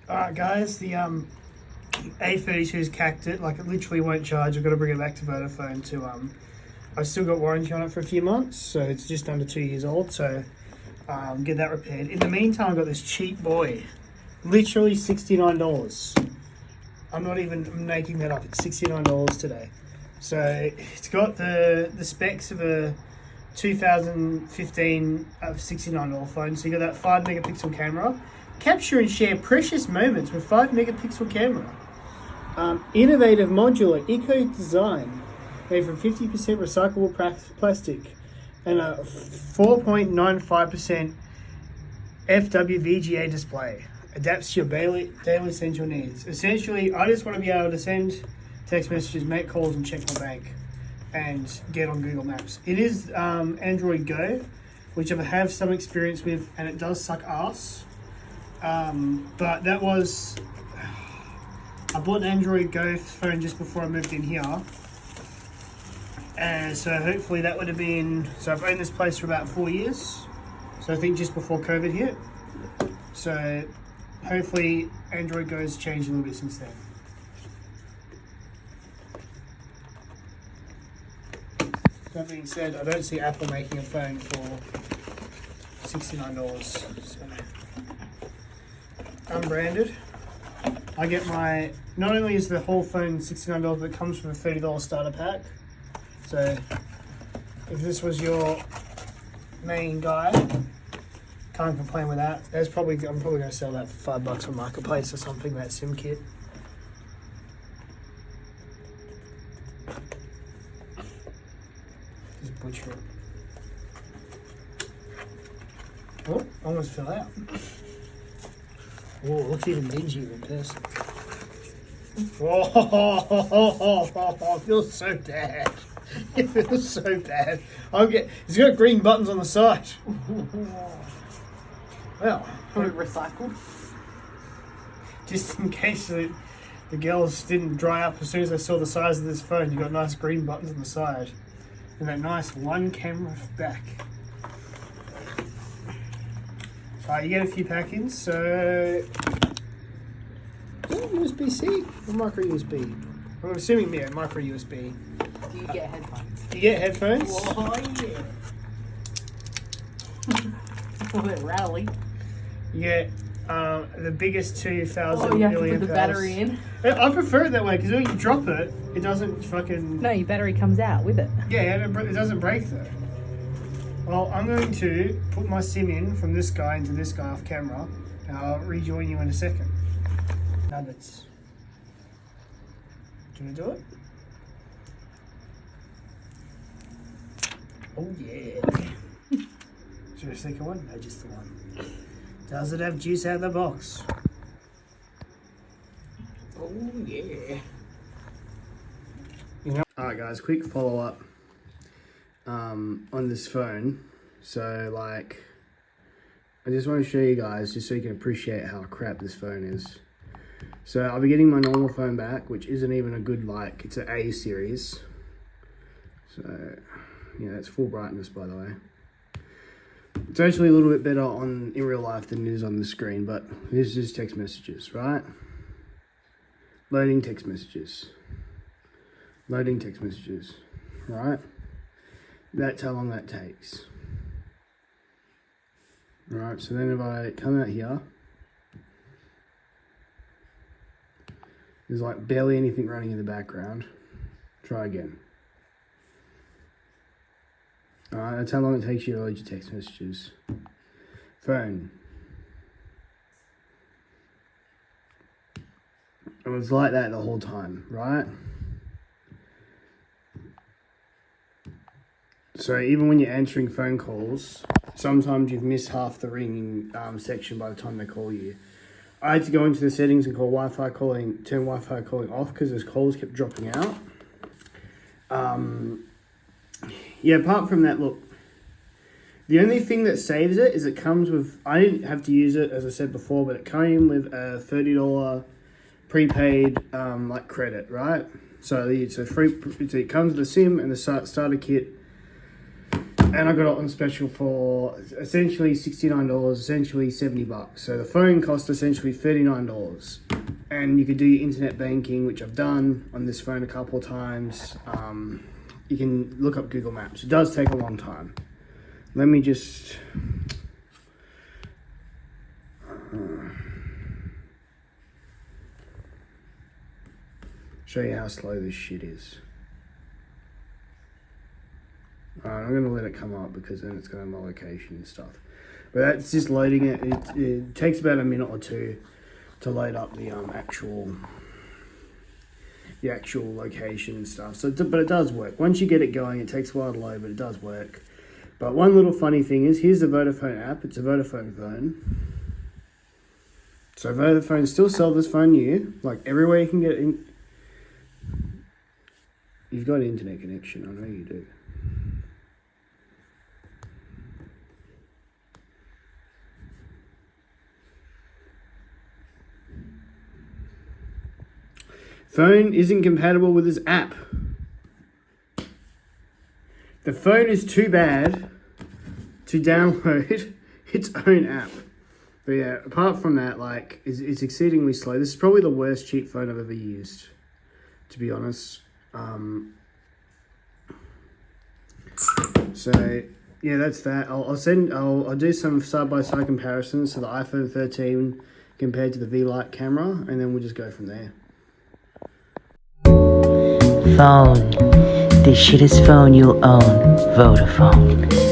Alright guys, the A32's cacked it, like it literally won't charge. I've got to bring it back to Vodafone to I've still got warranty on it for a few months, so it's just under 2 years old, so get that repaired. In the meantime, I've got this cheap boy, literally $69. I'm not even making that up, it's $69 today. So it's got the specs of a 2015 $69 phone. So you got that 5 megapixel camera, capture and share precious moments with 5 megapixel camera. Innovative modular eco design made from 50% recyclable plastic and a 4.95% FWVGA display. Adapts to your daily essential needs. Essentially, I just want to be able to send text messages, make calls, and check my bank, and get on Google Maps. It is Android Go, which I have some experience with, and it does suck ass. But that was, I bought an Android Go phone just before I moved in here, and so hopefully that would have been, so I've owned this place for about 4 years, so I think just before COVID hit. So hopefully Android Go's changed a little bit since then. That being said, I don't see Apple making a phone for $69. So unbranded. I get my, not only is the whole phone $69, but it comes from a $30 starter pack. So if this was your main guy, can't complain with that. I'm probably going to sell that for $5 on Marketplace or something, that SIM kit. Just butcher it. Oh, almost fell out. Oh, it looks even dingier in person. Oh, it feels so bad. It feels so bad. It's got green buttons on the side. Well, put it recycled. Just in case the girls didn't dry up as soon as they saw the size of this phone, you got nice green buttons on the side. And that nice one camera back. You get a few pack-ins, so is that USB-C or micro USB? I'm assuming micro USB. Do you get headphones? Do you get headphones? Oh yeah. Oh, they rally. You get the biggest 2,000 you have to milliamp put the hours. battery in. I prefer it that way because when you drop it, it doesn't fucking. No, your battery comes out with it. Yeah, it doesn't break though. Well, I'm going to put my SIM in from this guy into this guy off camera, and I'll rejoin you in a second. Nuggets. Do you want to do it? Oh yeah. Is there a second one? No, just the one. Does it have juice out of the box? Oh yeah. Alright guys, quick follow up on this phone. So like, I just want to show you guys just so you can appreciate how crap this phone is. So I'll be getting my normal phone back, which isn't even a good, like, it's an A series. So yeah, it's full brightness by the way. It's actually a little bit better in real life than it is on the screen, but this is text messages, right? Loading text messages. Loading text messages, right? That's how long that takes. Right, so then if I come out here, there's like barely anything running in the background. Try again. Alright, that's how long it takes you to load your text messages. Phone. It was like that the whole time, right? So even when you're answering phone calls, sometimes you've missed half the ringing section by the time they call you. I had to go into the settings and turn Wi-Fi calling off because those calls kept dropping out. Yeah, apart from that, look, the only thing that saves it is it comes with, I didn't have to use it, as I said before, but it came with a $30 prepaid like credit, right? So it's a free, it comes with the SIM and the starter kit, and I got it on special for essentially $69, essentially $70. So the phone cost essentially $39, and you could do your internet banking, which I've done on this phone a couple of times. You can look up Google Maps. It does take a long time. Let me just show you how slow this shit is. I'm going to let it come up because then it's going to have my location and stuff. But that's just loading it. It takes about a minute or two to load up the actual location and stuff. So, but it does work. Once you get it going, it takes a while to load, but it does work. But one little funny thing is, here's the Vodafone app. It's a Vodafone phone. So Vodafone still sell this phone new, like everywhere you can get it in. You've got an internet connection, I know you do. Phone isn't compatible with this app. The phone is too bad to download its own app. But yeah, apart from that, like, it's exceedingly slow. This is probably the worst cheap phone I've ever used, to be honest. So yeah, that's that. I'll do some side-by-side comparisons to the iPhone 13 compared to the vlite camera, and then we'll just go from there. Phone. The shittest phone you'll own. Vodafone.